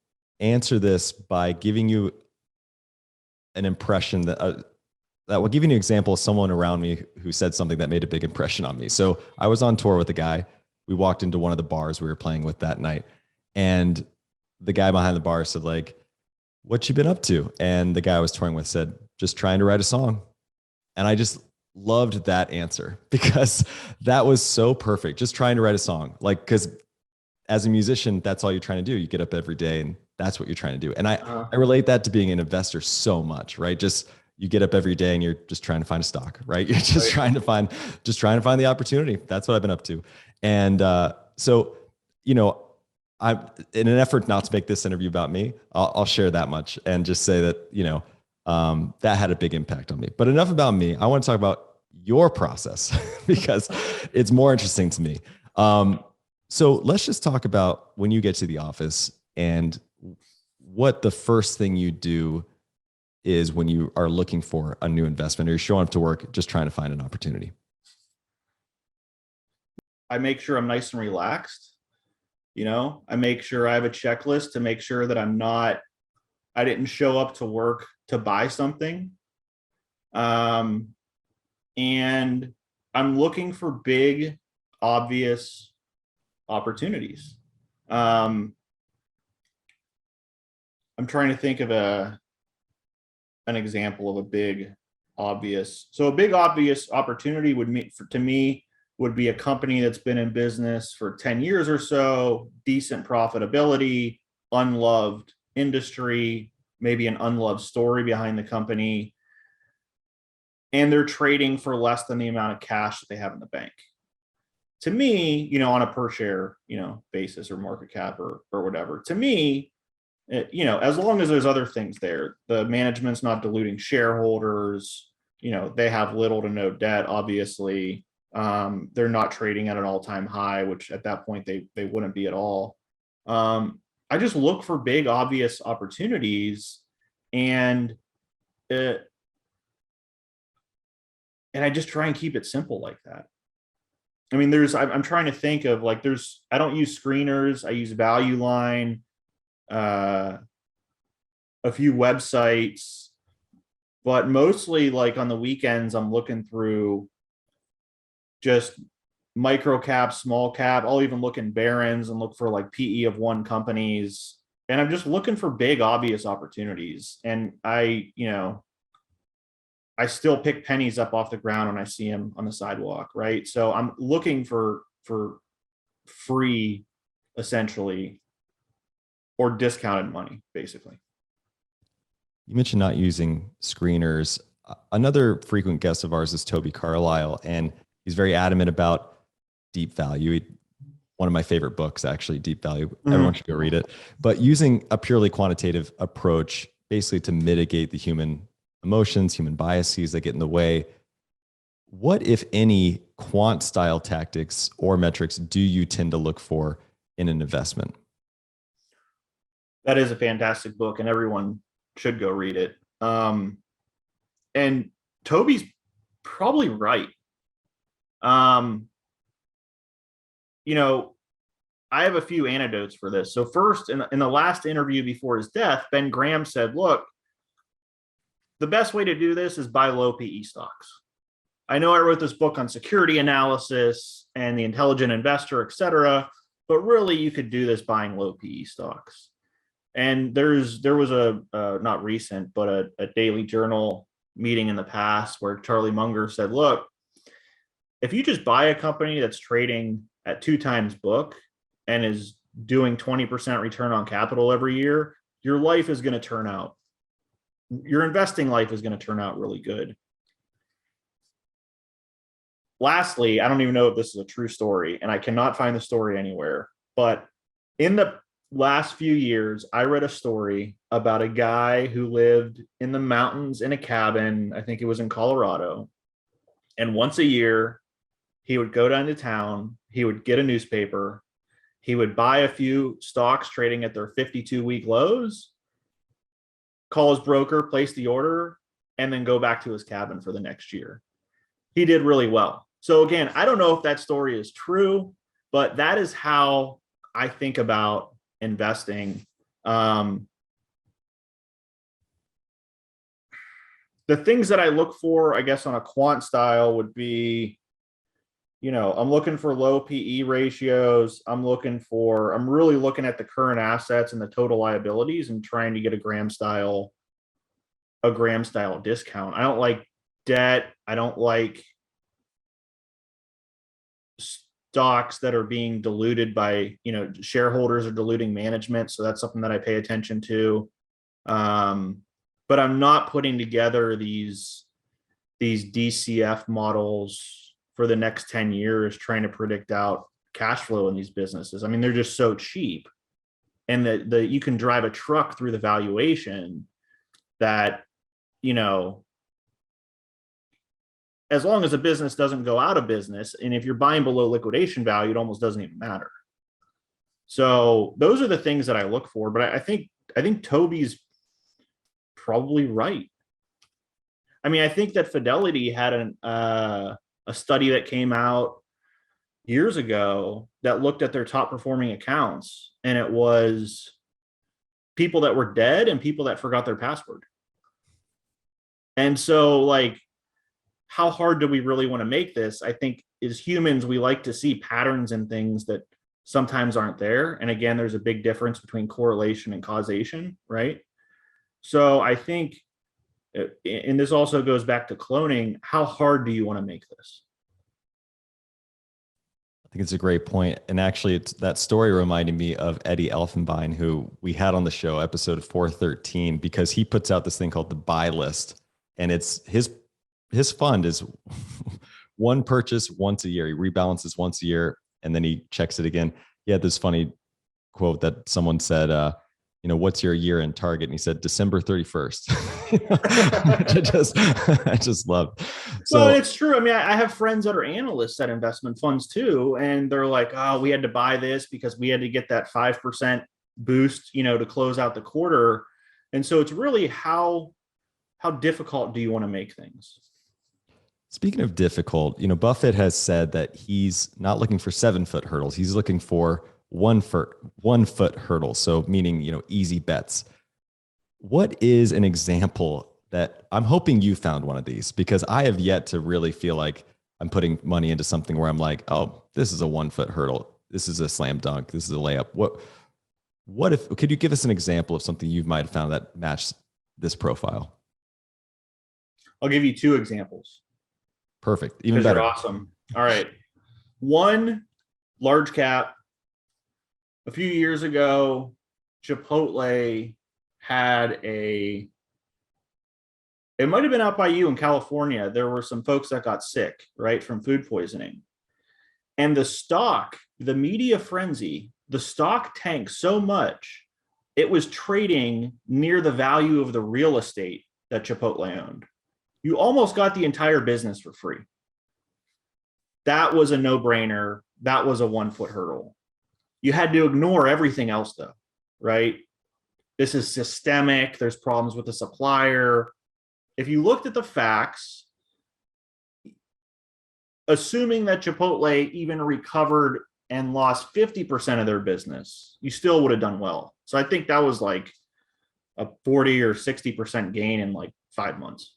answer this by giving you an impression that will give you an example of someone around me who said something that made a big impression on me. So I was on tour with a guy. We walked into one of the bars we were playing with that night, and the guy behind the bar said, like, what you been up to? And the guy I was touring with said, just trying to write a song. And I just loved that answer because that was so perfect. Just trying to write a song. Like, because as a musician, that's all you're trying to do. You get up every day and that's what you're trying to do. And I relate that to being an investor so much, right? Just you get up every day and you're just trying to find a stock, right? You're just trying to find the opportunity. That's what I've been up to. And so, you know, I'm in an effort not to make this interview about me. I'll share that much and just say that, that had a big impact on me. But enough about me. I want to talk about your process because it's more interesting to me. So let's just talk about when you get to the office and what the first thing you do is when you are looking for a new investment or you're showing up to work just trying to find an opportunity. I make sure I'm nice and relaxed. I make sure I have a checklist to make sure that I didn't show up to work to buy something. And I'm looking for big, obvious opportunities. I'm trying to think of an example of a big, obvious. So a big, obvious opportunity to me would be a company that's been in business for 10 years or so, decent profitability, unloved industry, maybe an unloved story behind the company, and they're trading for less than the amount of cash that they have in the bank. To me, on a per share, basis or market cap or whatever, to me, as long as there's other things there, the management's not diluting shareholders, they have little to no debt, obviously. They're not trading at an all-time high, which at that point they wouldn't be at all. I just look for big, obvious opportunities, and I just try and keep it simple like that. I mean, I'm trying to think of I don't use screeners. I use Value Line, a few websites, but mostly on the weekends, I'm looking through just micro cap, small cap. I'll even look in Barron's and look for PE of 1 companies. And I'm just looking for big, obvious opportunities. And I still pick pennies up off the ground when I see them on the sidewalk, right? So I'm looking for free, essentially, or discounted money, basically. You mentioned not using screeners. Another frequent guest of ours is Toby Carlisle, and he's very adamant about deep value. One of my favorite books, actually, Deep Value. Everyone should go read it. But using a purely quantitative approach, basically to mitigate the human emotions, human biases that get in the way. What, if any, quant style tactics or metrics do you tend to look for in an investment? That is a fantastic book, and everyone should go read it. And Toby's probably right. I have a few anecdotes for this. So first, in the last interview before his death, Ben Graham said, look, the best way to do this is buy low PE stocks. I know I wrote this book on security analysis and the intelligent investor, et cetera, but really you could do this buying low PE stocks. And there was a not recent, but a Daily Journal meeting in the past where Charlie Munger said, look, if you just buy a company that's trading at 2 times book and is doing 20% return on capital every year, your life is going to turn out. Your investing life is going to turn out really good. Lastly, I don't even know if this is a true story, and I cannot find the story anywhere, but in the last few years, I read a story about a guy who lived in the mountains in a cabin. I think it was in Colorado. And once a year, he would go down to town. He would get a newspaper. He would buy a few stocks trading at their 52-week lows, call his broker, place the order, and then go back to his cabin for the next year. He did really well. So again, I don't know if that story is true, but that is how I think about investing. The things that I look for, I guess, on a quant style would be, I'm looking for low PE ratios. I'm really looking at the current assets and the total liabilities and trying to get a gram style discount. I don't like debt. I don't like stocks that are being diluted by, shareholders are diluting management. So that's something that I pay attention to. But I'm not putting together these DCF models for the next 10 years trying to predict out cash flow in these businesses. I mean, they're just so cheap, and that you can drive a truck through the valuation that, as long as a business doesn't go out of business, and if you're buying below liquidation value, it almost doesn't even matter. So those are the things that I look for. But I think Toby's probably right. I mean, I think that Fidelity had a study that came out years ago that looked at their top performing accounts, and it was people that were dead and people that forgot their password. And so, like, how hard do we really want to make this? I think as humans, we like to see patterns in things that sometimes aren't there. And again, there's a big difference between correlation and causation, right? So I think, and this also goes back to cloning, how hard do you want to make this? I think it's a great point. And actually, that story reminded me of Eddie Elfenbein, who we had on the show, episode 413, because he puts out this thing called the buy list. And it's his fund is one purchase once a year. He rebalances once a year, and then he checks it again. He had this funny quote that someone said, what's your year end target? And he said December 31st. I just love. So, well, it's true. I mean, I have friends that are analysts at investment funds too, and they're like, "Oh, we had to buy this because we had to get that 5% boost, to close out the quarter." And so it's really how difficult do you want to make things? Speaking of difficult, Buffett has said that he's not looking for 7-foot hurdles. He's looking for 1-foot hurdles. So meaning, easy bets. What is an example that I'm hoping you found one of these, because I have yet to really feel like I'm putting money into something where I'm like, oh, this is a 1-foot hurdle. This is a slam dunk. This is a layup. Could you give us an example of something you might have found that matched this profile? I'll give you 2 examples. Perfect. Even better. You're awesome. All right. One, large cap. A few years ago, Chipotle had it might have been out by you in California. There were some folks that got sick, right, from food poisoning. And the media frenzy, the stock tanked so much, it was trading near the value of the real estate that Chipotle owned. You almost got the entire business for free. That was a no-brainer. That was a 1-foot hurdle. You had to ignore everything else though, right? This is systemic. There's problems with the supplier. If you looked at the facts, assuming that Chipotle even recovered and lost 50% of their business, you still would have done well. So I think that was like a 40 or 60% gain in like 5 months.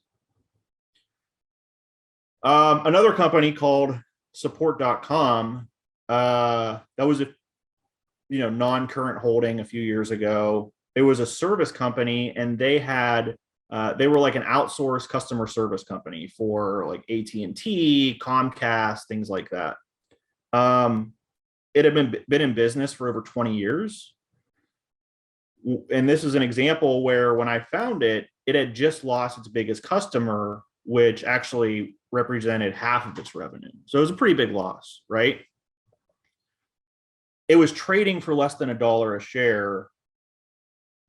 Another company called support.com, that was a non-current holding a few years ago. It was a service company, and they were like an outsourced customer service company for like AT&T, Comcast, things like that. It had been in business for over 20 years. And this is an example where when I found it, it had just lost its biggest customer, which actually represented half of its revenue. So it was a pretty big loss, right? It was trading for less than $1 a share.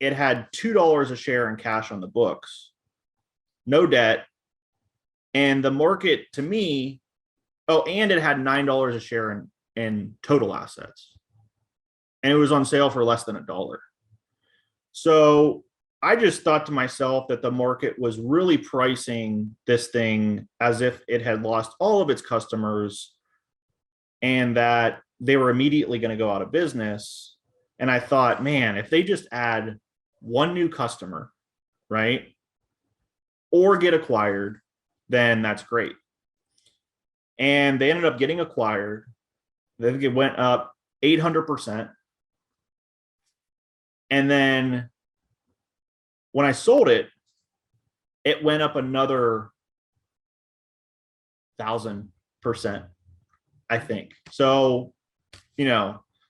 It had $2 a share in cash on the books, no debt. And the market, to me, and it had $9 a share in total assets. And it was on sale for less than $1. So I just thought to myself that the market was really pricing this thing as if it had lost all of its customers and that they were immediately going to go out of business. And I thought, man, if they just add one new customer, right, or get acquired, then that's great. and they ended up getting acquired. I think it went up 800%. And then when I sold it, it went up another 1,000%, I think. So,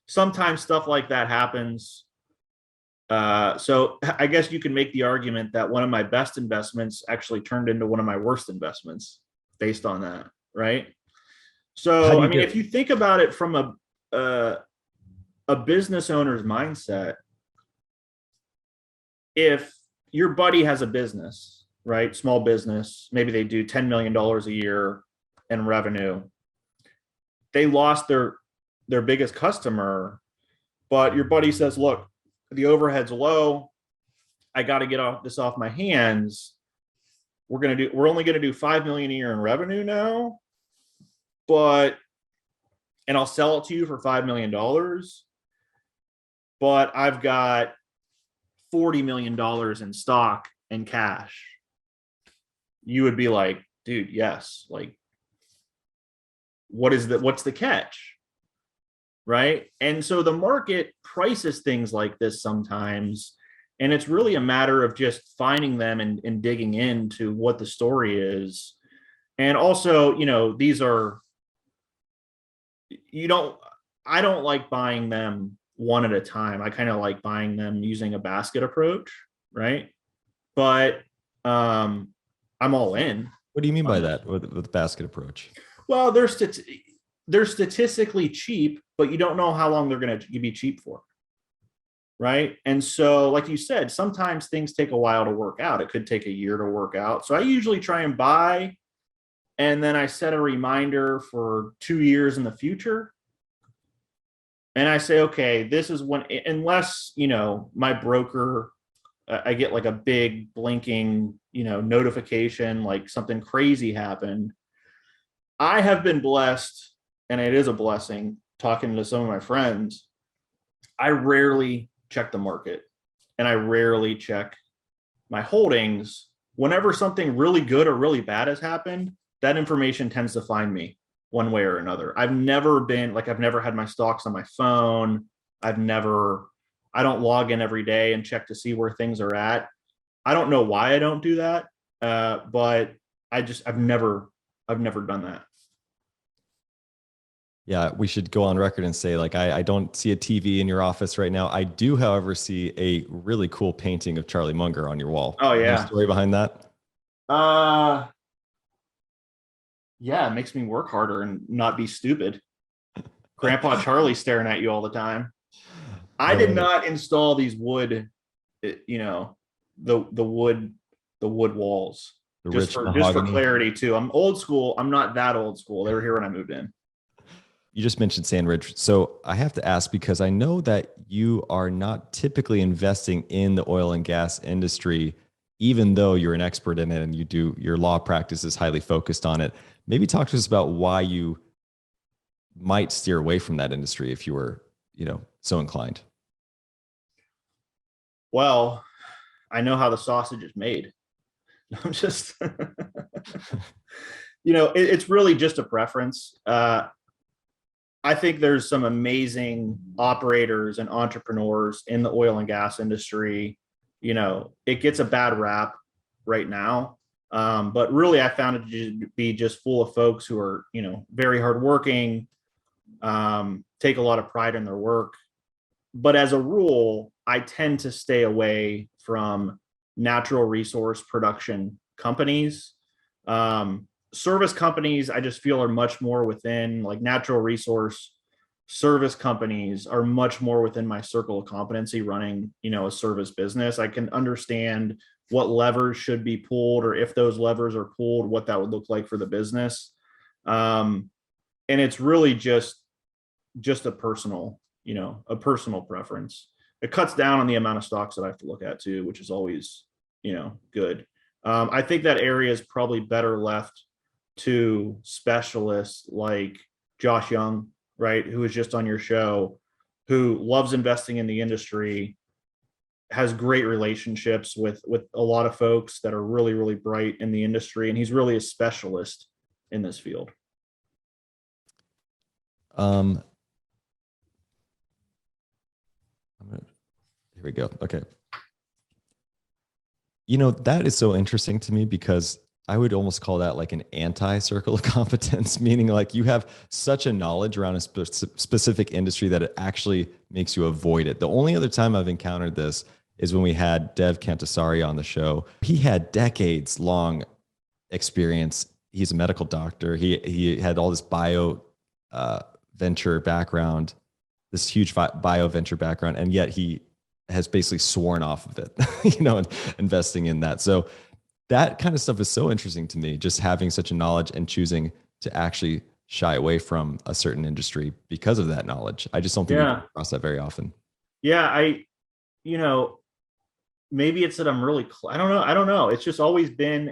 sometimes stuff like that happens. So I guess you can make the argument that one of my best investments actually turned into one of my worst investments based on that, right? So, I mean, if you think about it from a business owner's mindset, if your buddy has a business, right, small business, maybe they do $10 million a year in revenue, they lost their biggest customer, but your buddy says, look, the overhead's low, I got to get this off my hands. We're only going to do 5 million a year in revenue now, and I'll sell it to you for $5 million, but I've got $40 million in stock and cash. You would be like, dude, yes. Like, what's the catch? Right. And so the market prices things like this sometimes, and it's really a matter of just finding them and digging into what the story is. And also, I don't like buying them one at a time. I kind of like buying them using a basket approach, right? But I'm all in. What do you mean by that with the basket approach? Well, they're statistically cheap, but you don't know how long they're going to be cheap for, right? And so, like you said, sometimes things take a while to work out. It could take a year to work out. So I usually try and buy, and then I set a reminder for 2 years in the future. And I say, okay, this is when, unless, my broker, I get like a big blinking, notification, like something crazy happened. I have been blessed, and it is a blessing, talking to some of my friends. I rarely check the market, and I rarely check my holdings. Whenever something really good or really bad has happened, that information tends to find me one way or another. I've never had my stocks on my phone. I don't log in every day and check to see where things are at. I don't know why I don't do that. But I've never done that. Yeah, we should go on record and say, like, I don't see a TV in your office right now. I do, however, see a really cool painting of Charlie Munger on your wall. Oh, yeah. Any story behind that? Yeah, it makes me work harder and not be stupid. Grandpa Charlie staring at you all the time. I did not install these wood, the wood walls. Just for clarity too. I'm old school. I'm not that old school. They were here when I moved in. You just mentioned Sandridge. So I have to ask, because I know that you are not typically investing in the oil and gas industry, even though you're an expert in it and your law practice is highly focused on it. Maybe talk to us about why you might steer away from that industry if you were, so inclined. Well, I know how the sausage is made. I'm just, it's really just a preference. I think there's some amazing operators and entrepreneurs in the oil and gas industry. It gets a bad rap right now. But really, I found it to be just full of folks who are, very hardworking, take a lot of pride in their work. But as a rule, I tend to stay away from natural resource production companies. Service companies, I just feel, are much more within, like, natural resource service companies are much more within my circle of competency running, a service business. I can understand what levers should be pulled, or if those levers are pulled, what that would look like for the business. And it's really just a personal preference. It cuts down on the amount of stocks that I have to look at too, which is always, good. I think that area is probably better left to specialists like Josh Young, right, who was just on your show, who loves investing in the industry, has great relationships with a lot of folks that are really, really bright in the industry, and he's really a specialist in this field. Um, here we go. Okay. That is so interesting to me because I would almost call that like an anti-circle of competence, meaning like you have such a knowledge around a specific industry that it actually makes you avoid it. The only other time I've encountered this is when we had Dev Kantasari on the show. He had decades long experience. He's a medical doctor. He had all this venture background, this huge bio venture background, and yet he has basically sworn off of it, and investing in that. So that kind of stuff is so interesting to me, just having such a knowledge and choosing to actually shy away from a certain industry because of that knowledge. I just don't think we come across that very often. Yeah, maybe it's that I'm really, I don't know. It's just always been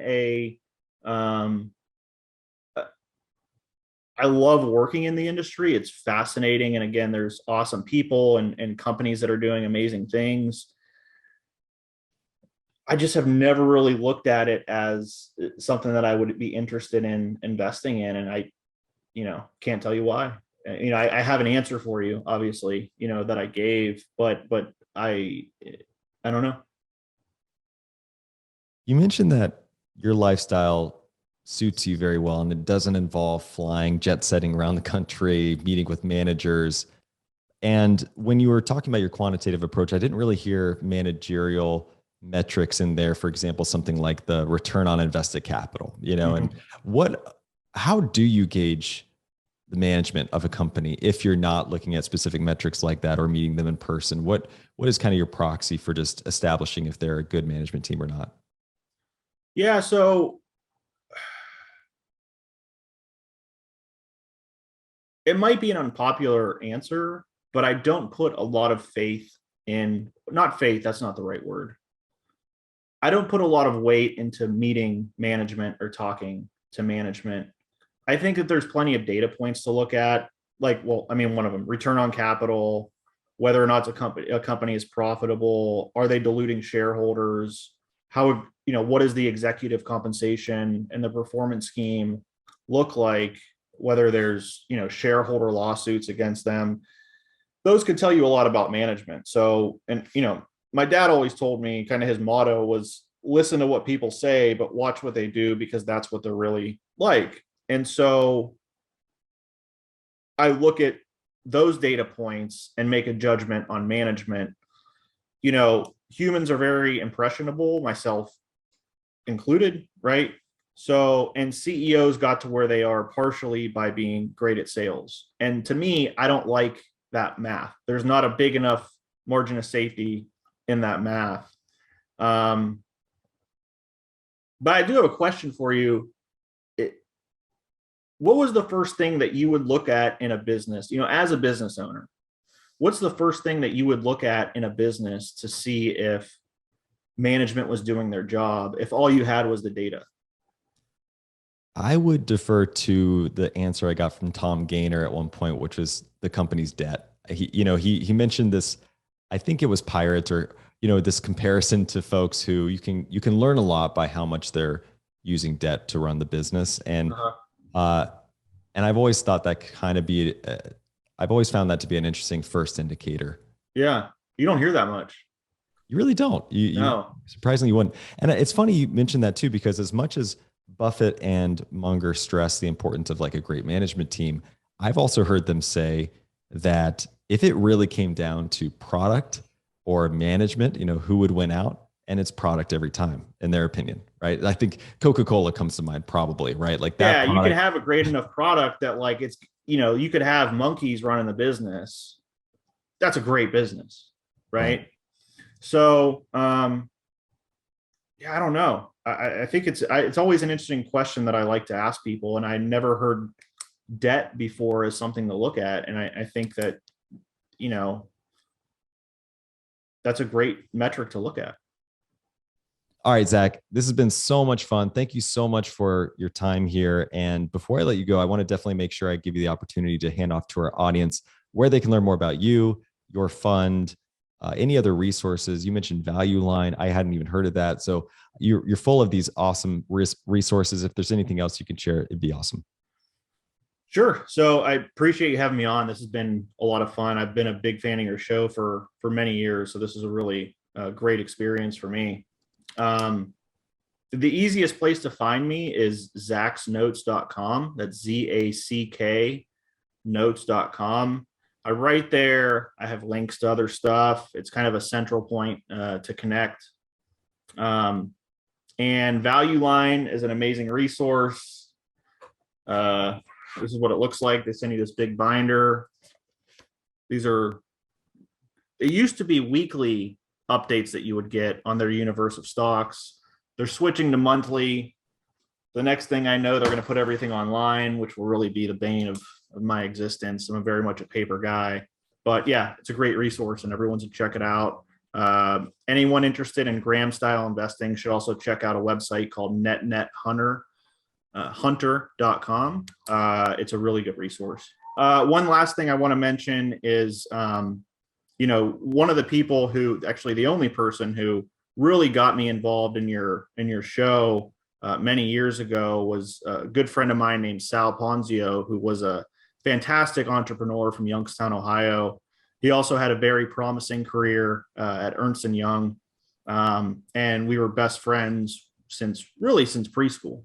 I love working in the industry. It's fascinating. And again, there's awesome people and companies that are doing amazing things. I just have never really looked at it as something that I would be interested in investing in. And I, can't tell you why. I have an answer for you, obviously, that I gave, but I don't know. You mentioned that your lifestyle suits you very well and it doesn't involve flying, jet setting around the country, meeting with managers. And when you were talking about your quantitative approach, I didn't really hear managerial metrics in there. For example, something like the return on invested capital, and how do you gauge the management of a company if you're not looking at specific metrics like that or meeting them in person? What is kind of your proxy for just establishing if they're a good management team or not? Yeah, so it might be an unpopular answer, but I don't put a lot of faith in, not faith, that's not the right word. I don't put a lot of weight into meeting management or talking to management. I think that there's plenty of data points to look at. Like, one of them, return on capital, whether or not a company is profitable, are they diluting shareholders? What is the executive compensation and the performance scheme look like? Whether there's, shareholder lawsuits against them, those could tell you a lot about management. So, and, my dad always told me kind of his motto was listen to what people say, but watch what they do because that's what they're really like. And so I look at those data points and make a judgment on management. Humans are very impressionable, myself included, right? So, and CEOs got to where they are partially by being great at sales. And to me, I don't like that math. There's not a big enough margin of safety in that math. But I do have a question for you. What was the first thing that you would look at in a business, as a business owner? What's the first thing that you would look at in a business to see if management was doing their job, if all you had was the data? I would defer to the answer I got from Tom Gaynor at one point, which was the company's debt. He mentioned this, I think it was Pirates or, this comparison to folks who you can learn a lot by how much they're using debt to run the business. And, and I've always thought that I've always found that to be an interesting first indicator. Yeah. You don't hear that much. You really don't. No. You surprisingly wouldn't. And it's funny you mentioned that too, because as much as Buffett and Munger stress the importance of like a great management team, I've also heard them say that if it really came down to product or management, who would win out? And it's product every time, in their opinion, right? I think Coca-Cola comes to mind probably, right? Like that. Yeah, you can have a great enough product that like it's, you could have monkeys running the business. That's a great business, right? So, yeah, I don't know. I think it's always an interesting question that I like to ask people, and I never heard debt before as something to look at, and I think that that's a great metric to look at. All right, Zach, this has been so much fun. Thank you so much for your time here. And before I let you go, I want to definitely make sure I give you the opportunity to hand off to our audience where they can learn more about you, your fund, any other resources. You mentioned Value Line. I hadn't even heard of that. So you're full of these awesome resources. If there's anything else you can share, it'd be awesome. Sure. So I appreciate you having me on. This has been a lot of fun. I've been a big fan of your show for many years. So this is a really great experience for me. Um, the easiest place to find me is zacksnotes.com. That's ZACK notes.com. I write there. I have links to other stuff. It's kind of a central point to connect. And Value Line is an amazing resource. This is what it looks like. They send you this big binder. They used to be weekly updates that you would get on their universe of stocks. They're switching to monthly. The next thing I know, they're going to put everything online, which will really be the bane of my existence. I'm very much a paper guy, but yeah, it's a great resource and everyone should check it out. Anyone interested in Graham style investing should also check out a website called hunter.com. It's a really good resource. One last thing I want to mention is, one of the people who actually the only person who really got me involved in your show many years ago was a good friend of mine named Sal Ponzio, who was a fantastic entrepreneur from Youngstown, Ohio. He also had a very promising career at Ernst & Young, and we were best friends since preschool.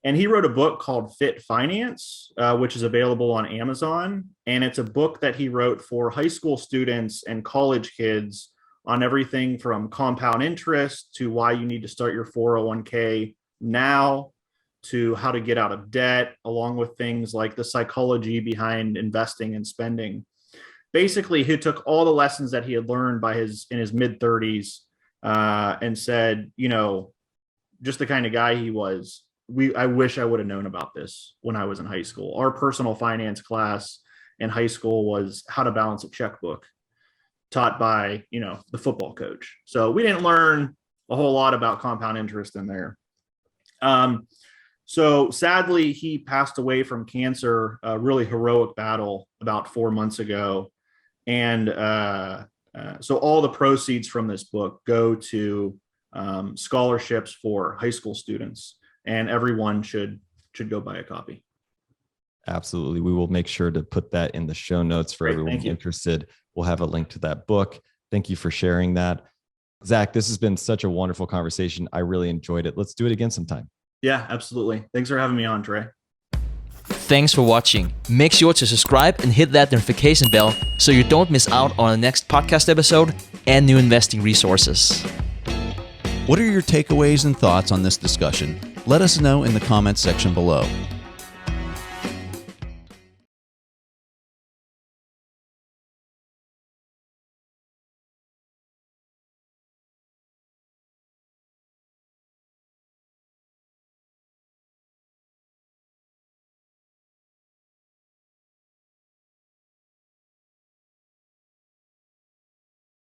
And he wrote a book called Fit Finance, which is available on Amazon. And it's a book that he wrote for high school students and college kids on everything from compound interest to why you need to start your 401k now to how to get out of debt, along with things like the psychology behind investing and spending. Basically, he took all the lessons that he had learned in his mid-30s and said, just the kind of guy he was, I wish I would have known about this when I was in high school. Our personal finance class in high school was how to balance a checkbook, taught by, the football coach. So we didn't learn a whole lot about compound interest in there. So sadly, he passed away from cancer, a really heroic battle about 4 months ago. And so all the proceeds from this book go to scholarships for high school students, and everyone should go buy a copy. Absolutely. We will make sure to put that in the show notes for everyone interested. We'll have a link to that book. Thank you for sharing that. Zack, this has been such a wonderful conversation. I really enjoyed it. Let's do it again sometime. Yeah, absolutely. Thanks for having me on, Trey. Thanks for watching. Make sure to subscribe and hit that notification bell so you don't miss out on the next podcast episode and new investing resources. What are your takeaways and thoughts on this discussion? Let us know in the comments section below.